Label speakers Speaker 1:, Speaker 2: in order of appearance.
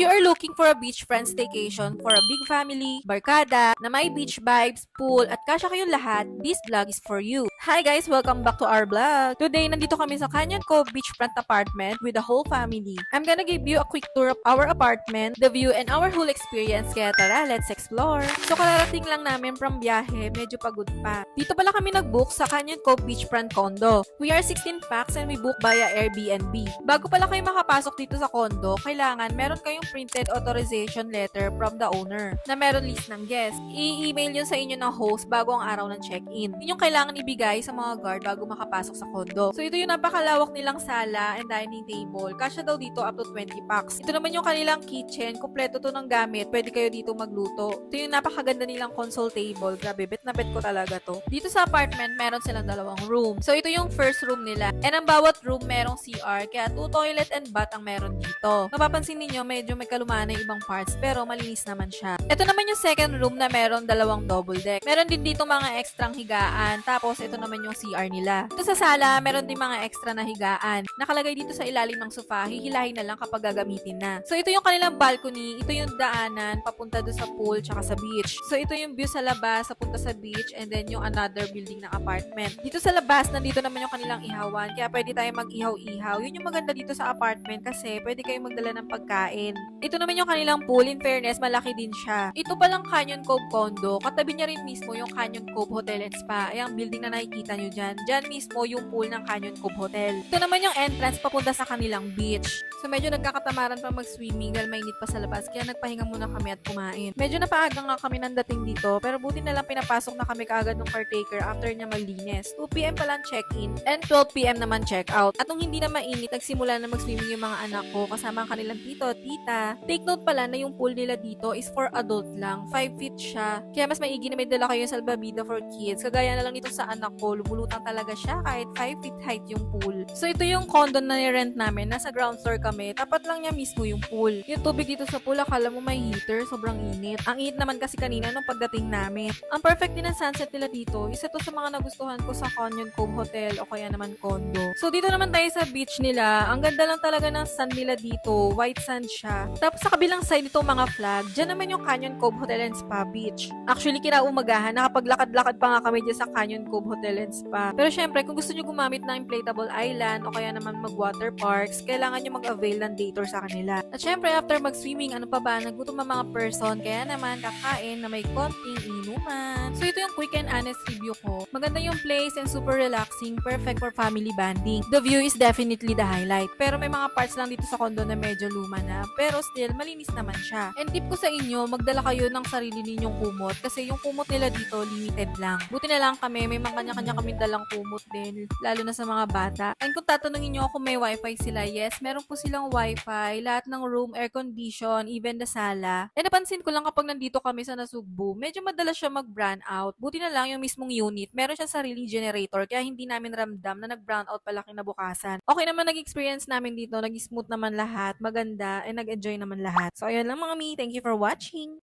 Speaker 1: you are looking for a beachfront staycation for a big family, barkada, na may beach vibes, pool, at kasya kayong lahat, this vlog is for you. Hi guys! Welcome back to our vlog. Today, nandito kami sa Canyon Cove Beachfront Apartment with the whole family. I'm gonna give you a quick tour of our apartment, the view, and our whole experience. Kaya tara, let's explore! So, kararating lang namin from biyahe, medyo pagod pa. Dito pala kami nag-book sa Canyon Cove Beachfront Condo. We are 16 packs and we book via Airbnb. Bago pala kayo makapasok dito sa condo, kailangan meron kayong printed authorization letter from the owner na meron list ng guests. I-email yun sa inyo ng host bago ang araw ng check-in. Yun yung kailangan ibigay sa mga guard bago makapasok sa condo. So ito yung napakalawak nilang sala and dining table. Kasya daw dito up to 20 packs. Ito naman yung kanilang kitchen. Kompleto to ng gamit. Pwede kayo dito magluto. Ito yung napakaganda nilang console table. Grabe, bet na bet ko talaga to. Dito sa apartment, meron silang dalawang room. So ito yung first room nila. And ang bawat room merong CR. Kaya 2 toilet and bath ang meron dito. Mapapansin niyo medyo may kalumaan na ibang parts pero malinis naman siya. Ito naman yung second room na meron dalawang double deck. Meron din dito mga extrang higaan. Tapos ito naman yung CR nila. Ito sa sala, meron din mga extra na higaan. Nakalagay dito sa ilalim ng sofa, hihilahin na lang kapag gagamitin na. So ito yung kanilang balcony, ito yung daanan papunta doon sa pool tsaka sa beach. So ito yung view sa labas, papunta sa beach, and then yung another building na apartment. Dito sa labas, nandito naman yung kanilang ihawan, kaya pwede tayo mag-ihaw-ihaw. Yun yung maganda dito sa apartment kasi pwede kayong magdala ng pagkain. Ito naman yung kanilang pool, in fairness, malaki din siya. Ito palang Canyon Cove Condo, katabi niya rin mismo yung Canyon Cove Hotel and Spa. Ay, ang building na nakikita nyo dyan. Dyan mismo yung pool ng Canyon Cove Hotel. Ito naman yung entrance papunta sa kanilang beach. So medyo nagkakatamaran pa mag-swimming dahil mainit pa sa labas, kaya nagpahinga muna kami at kumain. Medyo napaaga nga kami nang dating dito, pero buti na lang pinapasok na kami kaagad ng caretaker after niya maglinis. 2 PM pa lang check-in and 12 PM naman check-out. At nung hindi na mainit, nagsimula na mag-swimming yung mga anak ko kasama ang kanilang tito at tita. Take note pala na yung pool nila dito is for adult lang. 5 feet siya. Kaya mas maigi na may dala kayo yung salbabida for kids. Kagaya na lang nito sa anak ko, lumulutang talaga siya kahit 5 feet height yung pool. So ito yung condo na ni-rent namin. Nasa ground floor kami. Tapat lang niya mismo yung pool. Yung tubig dito sa pool, akala mo may heater. Sobrang init. Ang init naman kasi kanina nung pagdating namin. Ang perfect din ang sunset nila dito. Isa to sa mga nagustuhan ko sa Canyon Cove Hotel o kaya naman condo. So dito naman tayo sa beach nila. Ang ganda lang talaga ng sand nila dito. White sand siya. Tapos sa kabilang side itong mga flag, dyan naman yung Canyon Cove Hotel and Spa Beach. Actually, kinaumagahan, nakapaglakad-lakad pa nga kami dyan sa Canyon Cove Hotel and Spa. Pero syempre, kung gusto nyo gumamit ng inflatable island o kaya naman mag-water parks, kailangan nyo mag-avail ng day tour sa kanila. At syempre, after mag-swimming, ano pa ba, nagutom ang mga person, kaya naman kakain na may konting inuman. So ito yung quick and honest review ko. Maganda yung place and super relaxing, perfect for family bonding. The view is definitely the highlight. Pero may mga parts lang dito sa condo na medyo luma na, pero still, malinis naman siya. And tip ko sa inyo, magdala kayo ng sarili ninyong kumot kasi yung kumot nila dito limited lang. Buti na lang kami, may mga kanya-kanya kaming dalang kumot din, lalo na sa mga bata. And kung tatanungin nyo kung may wifi sila, yes, meron po silang wifi, lahat ng room, air condition, even the sala. And napansin ko lang kapag nandito kami sa Nasugbu, medyo madalas siya mag-brown out. Buti na lang yung mismong unit, meron siya sariling generator, kaya hindi namin ramdam na nag-brown out pala kinabukasan. Okay naman nag-experience namin dito, nag-smooth naman lahat, maganda, and nag-enjoy naman lahat. So ayun lang mga mi, thank you for watching!